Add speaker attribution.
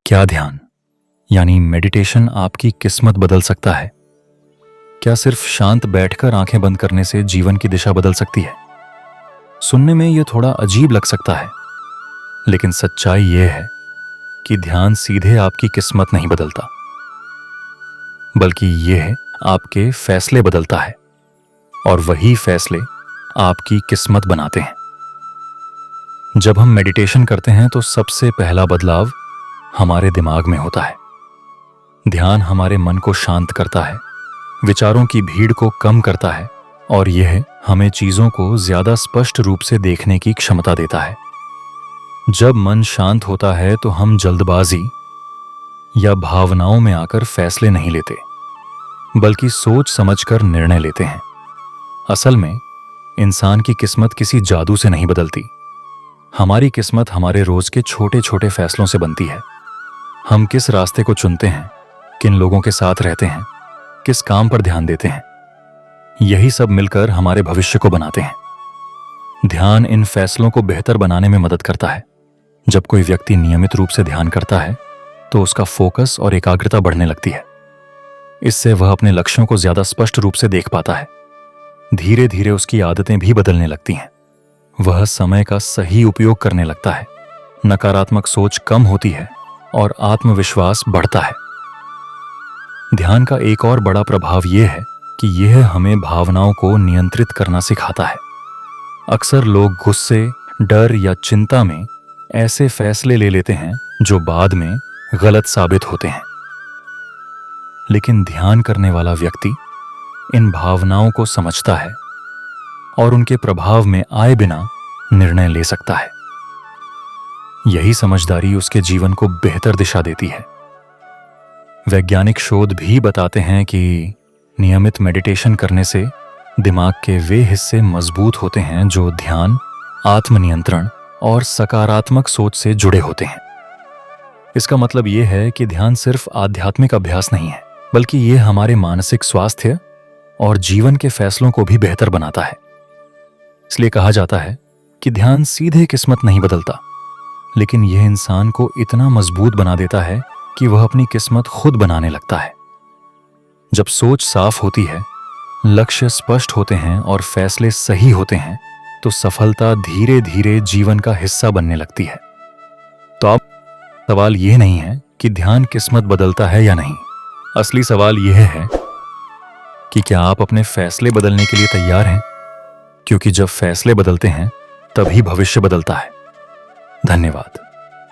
Speaker 1: क्या ध्यान यानी मेडिटेशन आपकी किस्मत बदल सकता है? क्या सिर्फ शांत बैठकर आंखें बंद करने से जीवन की दिशा बदल सकती है? सुनने में यह थोड़ा अजीब लग सकता है, लेकिन सच्चाई यह है कि ध्यान सीधे आपकी किस्मत नहीं बदलता, बल्कि यह आपके फैसले बदलता है और वही फैसले आपकी किस्मत बनाते हैं। जब हम मेडिटेशन करते हैं तो सबसे पहला बदलाव हमारे दिमाग में होता है। ध्यान हमारे मन को शांत करता है, विचारों की भीड़ को कम करता है और यह हमें चीजों को ज्यादा स्पष्ट रूप से देखने की क्षमता देता है। जब मन शांत होता है तो हम जल्दबाजी या भावनाओं में आकर फैसले नहीं लेते, बल्कि सोच समझकर निर्णय लेते हैं। असल में इंसान की किस्मत किसी जादू से नहीं बदलती। हमारी किस्मत हमारे रोज के छोटे छोटे फैसलों से बनती है। हम किस रास्ते को चुनते हैं, किन लोगों के साथ रहते हैं, किस काम पर ध्यान देते हैं, यही सब मिलकर हमारे भविष्य को बनाते हैं। ध्यान इन फैसलों को बेहतर बनाने में मदद करता है। जब कोई व्यक्ति नियमित रूप से ध्यान करता है तो उसका फोकस और एकाग्रता बढ़ने लगती है। इससे वह अपने लक्ष्यों को ज्यादा स्पष्ट रूप से देख पाता है। धीरे धीरे उसकी आदतें भी बदलने लगती हैं। वह समय का सही उपयोग करने लगता है, नकारात्मक सोच कम होती है और आत्मविश्वास बढ़ता है। ध्यान का एक और बड़ा प्रभाव यह है कि यह हमें भावनाओं को नियंत्रित करना सिखाता है। अक्सर लोग गुस्से, डर या चिंता में ऐसे फैसले ले लेते हैं जो बाद में गलत साबित होते हैं। लेकिन ध्यान करने वाला व्यक्ति इन भावनाओं को समझता है और उनके प्रभाव में आए बिना निर्णय ले सकता है। यही समझदारी उसके जीवन को बेहतर दिशा देती है। वैज्ञानिक शोध भी बताते हैं कि नियमित मेडिटेशन करने से दिमाग के वे हिस्से मजबूत होते हैं जो ध्यान, आत्मनियंत्रण और सकारात्मक सोच से जुड़े होते हैं। इसका मतलब यह है कि ध्यान सिर्फ आध्यात्मिक अभ्यास नहीं है, बल्कि यह हमारे मानसिक स्वास्थ्य और जीवन के फैसलों को भी बेहतर बनाता है। इसलिए कहा जाता है कि ध्यान सीधे किस्मत नहीं बदलता, लेकिन यह इंसान को इतना मजबूत बना देता है कि वह अपनी किस्मत खुद बनाने लगता है। जब सोच साफ होती है, लक्ष्य स्पष्ट होते हैं और फैसले सही होते हैं, तो सफलता धीरे धीरे जीवन का हिस्सा बनने लगती है। तो अब सवाल यह नहीं है कि ध्यान किस्मत बदलता है या नहीं। असली सवाल यह है कि क्या आप अपने फैसले बदलने के लिए तैयार हैं? क्योंकि जब फैसले बदलते हैं, तभी भविष्य बदलता है। धन्यवाद।